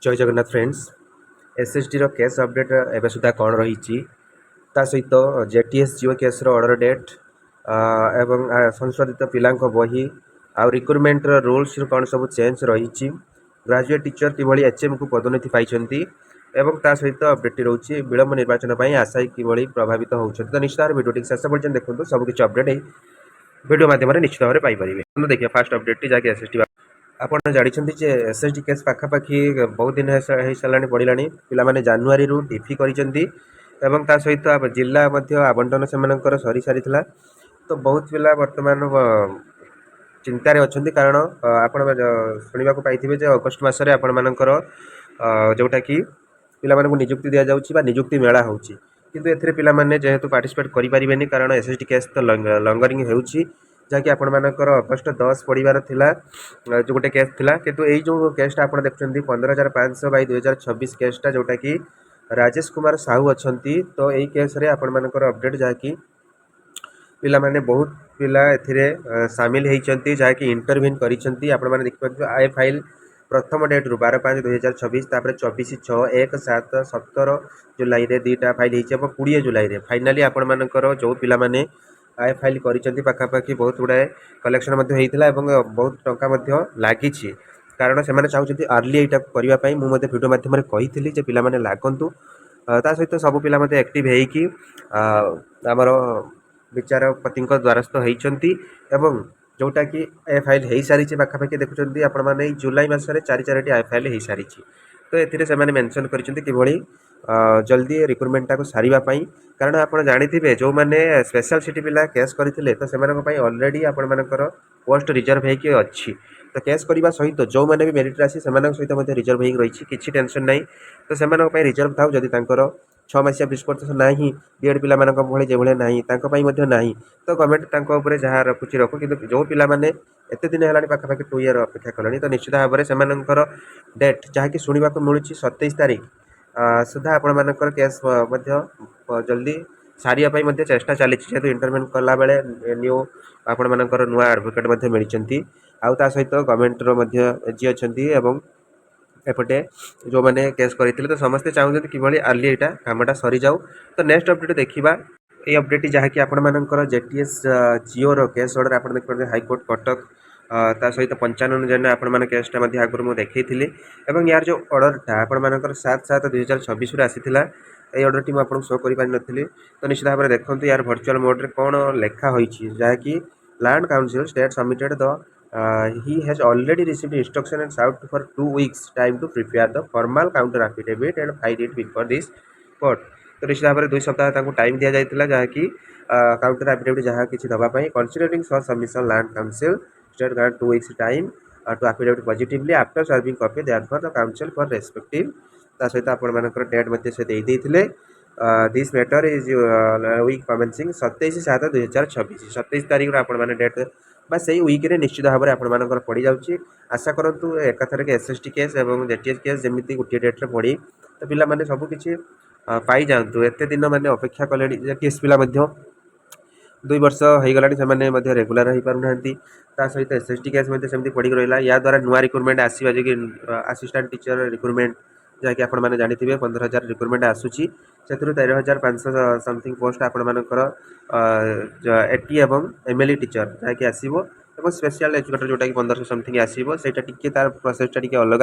जय Jagannath friends SSD रो case update एबे सुधा कौन रही सहित जेटीएस जिओ केस रो ऑर्डर डेट एवं संशोधित पिला बही आउ रिक्रुटमेंट रूल्स कौन सब चेंज रही ग्रेजुएट टीचर कि एचएम को पदोन्नति पाई एवं ता सहित अपडेट रोचे विलंब निर्वाचन आशायी कि प्रभावित होती तो निश्चित भाव भिडियो शेष पर्यटन देखो सबकि अपडेट वीडियो मध्यम निश्चित भाव में पाइपर देखिए फास्ट अपडेट जहाँकि एसएसडी आपड़ जानते जे एसएसडी केस पाखापाखि बहुत दिन हो सारा बढ़ला पाने जानुरी डिफी कर सहित जिला आवंटन से सरी सारी तो बहुत पिला बर्तमान चिंतार अच्छा कारण आपण शुणा पाई अगस्ट मसरे आपर जोटा कि पिला निजुक्ति दि जाऊँगी निजुक्ति मेला होती किंतु एथिरे पिला माने जेहेतु पार्टिसिपेट करें कारण एसएसडी केस तो लंगरिंग होउची जहाँकि आपर अगस्ट 10 पड़ार जो गोटे केस थिला किंतु यही जो केसटा आप देखते 15,500/2026 केसटा जोटा कि राजेश कुमार साहू अच्छा तो यही केस आपर अपडेट जहाँकि पिला माने बहुत पिला एथिरे सामिल होती जहाँकि इंटरव्यून कर देखिए आए फाइल प्रथम डेट रु 12/5/2026 तापर 24/6/1/7/17 जुलाई रे दीटा फाइल हो 20 जुलाई रे फाइनाली आपर जो पिला माने आय फाइल करिसेंती पाखापाखि बहुत गुड़ाए कलेक्शन होता बहुत टंका लगी कारण से चाहते अर्ली यहाँ करने मुझे भिडियो मध्यम कही जे पिला माने लागंतु ता सहित सब पिला एक्टिव होइकी आमर विचारपति द्वारस्थ होती जोटा कि ए फाइल हो सारी पाखापाखि देखुं आपण जुलाई मसरे 4 आई फाइल हो सारी तो ये मेंशन कर जल्दी रिक्रुटमेंटा को सारिबाई कारण आप जानते जो मैंने स्पेशल सिटी पिला केस करते तो से ऑलरेडी आपर पोस्ट रिजर्व होगी अच्छी तो केस करने सहित जो मैंने भी मेरिट राशि सहित रिजर्व हो रही किसी टेंशन ना तो से रिजर्व था जदि 6 मासिया 20% ना बीएड पिला भले जो भाई ना ना तो गवर्नमेंट जहाँ रखुची रखु कि जो पिला माने एत दिन है पाखापाखि 2 ईयर अपेक्षा कले तो निश्चित भाव में से डेट जहाँकि शुणा मिलूँ 27 तारीख सुधा आपर केस जल्दी सारे चेष्टा चली जेहतु इंटरव्यू कला बेले न्यू आपर नुआ एडवोकेट मिलती आउ सहित गवर्नमेंट एजी अच्छा एपटे जो मैंने केस करते तो समस्ते चाहते कि अर्ली यहाँ कमटा सरी जाऊ तो नेक्स्ट अपडेट देखा ये अपडेट जहाँकि आपर जेटीएस जिओ रो केस ऑर्डर आप देखिए हाईकोर्ट कटक ता सहित 95 जन आपण केसटा आगुरी मुझे देखी यार जो ऑर्डरटा आपर 7/7/2026 आसी ये ऑर्डर टी मुझे शो कर पारि तो निश्चित भाव में देखते यार वर्चुअल मोड रे कौन लेखा होती जहाँकि land council state submitted the he has already received instruction and served for 2 weeks time to prepare the formal counter affidavit and file it before this court तो निश्चित भाव में 2 सप्ताह टाइम दि जाता जहाँकि काउंटर affidavit जहाँ किसी दवाई considering for submission land council state grant 2 weeks time to affidavit positively after serving copy therefore the council for respective सहित आपर डेट से देते this matter is weak commencing 27/7/2026 27 तारीख में डेट बस सही वीक्रे निश्चित भाव में आपर पड़ जाऊँगी आशा करूँ एकाथरक एसएसटी केस और जेटीएस केस जमी गोटे डेट्रे पड़ी तो पिला सबकि पाई जातु एत दिन मैंने अपेक्षा कले जेटीएस पिला 2 वर्ष हो गला से रेगुलर हो पारना सहित एसएसटी केस सेमती पड़ी रहा या द्वारा नुआ रिक्रुटमेंट आसवा जो कि असिस्टेंट टीचर रिक्रुटमेंट जहाँकि आपने जानते 15,000 रिक्रुटमेंट आसूसी से 13,500 समथिंग पोस्ट आपर एटी और एमएलई टीचर जहाँकि आसो और स्पेशल एजुकेटर जोटा कि 1500 समथिंग आसो से तार प्रोसेसटा टी अलग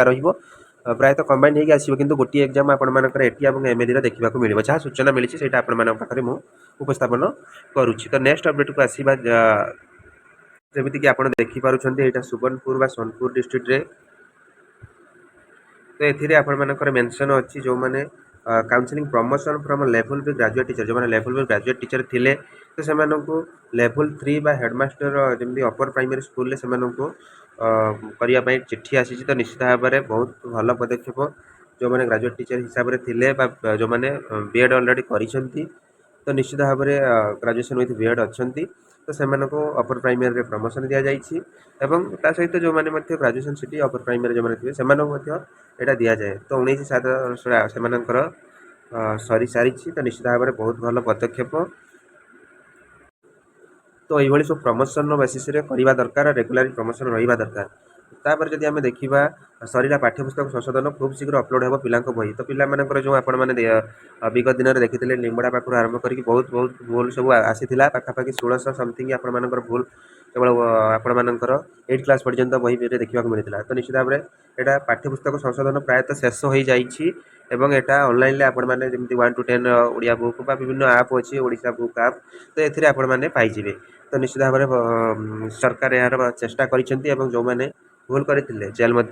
प्रायतः कंबाइन होगी आसो कि गोटे एग्जाम आपर एटी और एमएलई देखा मिले जहाँ सूचना मिली से पाखे मुझे उपस्थापन करुच्ची तो नेक्स्ट अपडेट को आसवा जमीक कि आप देखिपुंट यहाँ सुवर्णपुर व सोनपुर डिस्ट्रिक्ट रे तो ये आपर मेंशन अच्छी जो मैंने काउंसलिंग प्रमोशन फ्रॉम लेवल भी ग्रेजुएट टीचर जो मैंने लेवल भी ग्रेजुएट टीचर थिले तो से लेवल 3 बा हेडमास्टर जमी अपर प्राइमरी स्कूल से करने चिट्ठी आसी तो निश्चित भाव में बहुत भल पदक्षेप जो मैंने ग्रेजुएट टीचर हिसाब से थिले जो मैंने बीएड ऑलरेडी करिसेंती तो निश्चित भाव में ग्रेजुएशन विथ बीएड अच्छा तो से अपर प्राइमरी प्रमोशन दि जाइए ता सहित जो मैंने ग्रेजुएशन सीटी अपर प्राइमरी जो मैंने थे यहाँ दि जाए तो 19/7 से सरी सारी तो निश्चित भाव में बहुत भल पदक्षेप तो ये सब प्रमोशन बेसीस करवा दरकार रेगुलर प्रमोशन रहा दरकार तापर जदि आम देखा सरीला पाठ्यपुस्तक संशोधन खूब शीघ्र अपलोड हो पिला बही तो पिलाମାନଙ୍କର जो आपण मैंने विगत दिन में देखी निम्बड़ा पाखु आरंभ करके बहुत बहुत भूल सब आसी पाखापाखि 1600 समथिंग आपर भूल केवल आपर 8 क्लास पर्यंत बही देखा मिलता तो निश्चित भाव में यहाँ पाठ्यपुस्तक संशोधन प्रायतः शेष हो जाइए एवं एटा ऑनलाइन आपण मैंने जमी 1 to 10 ओडिया बुक बा विभिन्न आप अच्छी ओडिशा बुक आप तो ये आपण मैंने पाइबे तो निश्चित भाव में सरकार यार चेष्टा करिसेंती एवं जो मैंने भूल करते जेल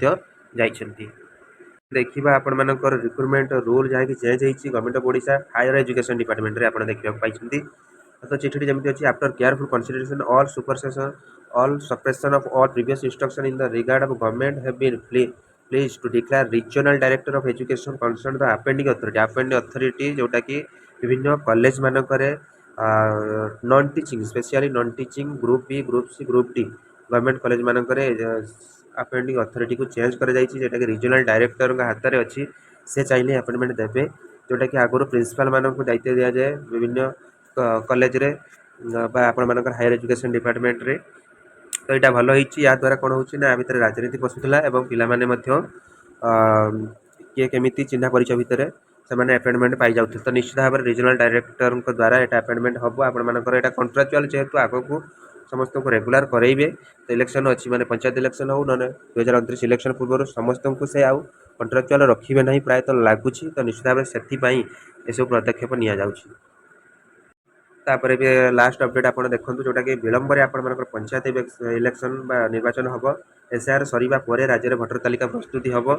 जाइछंती देखिए आपण मानकर रिक्रुटमेंट रूल जहाँकि चेंज होती government of Odisha higher education department रे आपण देखा पाई तो चिठी जमी अच्छी after careful consideration all supersession all suppression of all previous instruction in the regard of government have been please to declare regional director of education concern the appending authority जोटा कि विभिन्न कॉलेज मानकरे non teaching specially non teaching group B group C group D government college मानकरे appending authority को change कर जोटा कि regional director हाथ में अच्छी से चाहिए अपॉइंटमेंट देवे जोटा कि आगुरी प्रिंसिपाल मानक दायित्व दि जाए विभिन्न कॉलेज रे आपण मानकर हायर एजुकेशन डिपार्टमेंट रे तो यहाँ भल होती या द्वारा कौन होची ना भितर राजनीति पशुला एवं पिला माने मध्य किए केमिति चिन्हा परिचय भितर से अपॉइंटमेंट पाई जाते तो निश्चित भाव में रीजनल डायरेक्टर द्वारा यहाँ अपॉइंटमेंट हम आपर यहाँ कंट्राक्चुअल जेहेतु आगक समस्त को रेगुलर करेंगे तो इलेक्शन अच्छी माने पंचायत इलेक्शन हो ना 2029 इलेक्शन पूर्व समस्त को से आउ कंट्राक्चुअल रखिए ना प्रायतः लगुच तो निश्चित भाव से यू पदक्षेप नि जाऊँगी तापर भी लास्ट अपडेट आप देखो जोटा कि विलंब पंचायत इलेक्शन निर्वाचन हम एसआर सरीबा परे राज्य में भोटर तालिका प्रस्तुति हम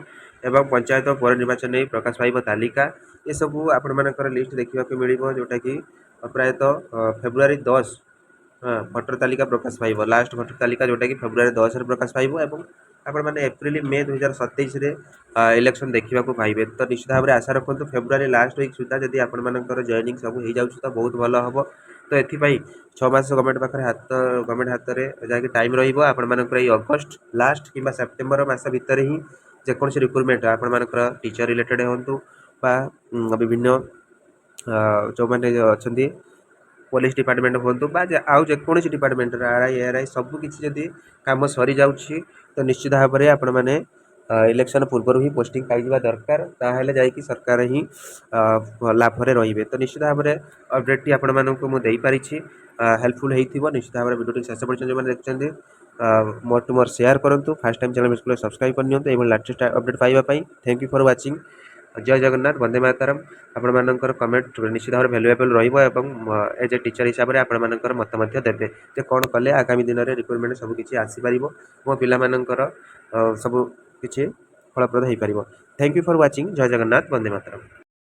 एवं पंचायत पर निर्वाचन नहीं प्रकाश पाइब तालिका ये सब आपर लिस्ट देखा मिल जोटा कि प्रायतः फेब्रुआरी 10 भोटर तालिका प्रकाश पाइब लास्ट भोटर तालिका जोटा कि फेब्रुआरी 10 प्रकाश पाइब एवं आपण मैंने एप्रिल मे 2027 इलेक्शन देखा पाइबे तो निश्चित भाव में आशा रखुद फेब्रुआरी लास्ट वीक सुधा जब आपर जॉइनिंग सब हो जाऊँ तो बहुत भल हम तो ये 6 मास गवर्नमेंट पाखे गवर्नमेंट हाथ में जहाँकि टाइम रही अगस्ट लास्ट कि सेप्टेम्बर मस भितर ही जेकोसी रिक्रुटमेंट आपर टीचर रिलेटेड हूँ विभिन्न जो मैंने अच्छा पुलिस डिपार्टमेंट हूँ आउ जेकोसी डिपार्टमेंट आरआई सबकि जदि कम सरी जाऊँगी तो निश्चित भाव में आपण मैंने इलेक्शन पूर्व ही पोस्टिंग पाइबा दरकार ताहले जाइए सरकार ही लाभ रे तो निश्चित भाव में अपडेट आपण मानक मुझे पारिछि हेल्पफुल होती निश्चित भाव में वीडियो शेष पर्यटन जो देखते मोर टू मोर शेयर करूँ फास्ट टाइम चैनल बिल्कुल सब्सक्राइब करनी लाटेस्ट अपडेट पाइबापी थैंक यू फॉर वाचिंग जय जगन्नाथ वंदे मातरम आपण मानकर कमेंट निश्चित भाव वैल्यूएबल रहिबो एवं एज ए टीचर हिसाब से आपण मानकर मत मध्य देबे जे कोन कले आगामी दिन में रिक्रुटमेंट सब किछि आसी परिबो मो पिला मानकर सब किछि फलप्रद हो पारिबो थैंक यू फॉर वाचिंग जय जगन्नाथ वंदे मातरम।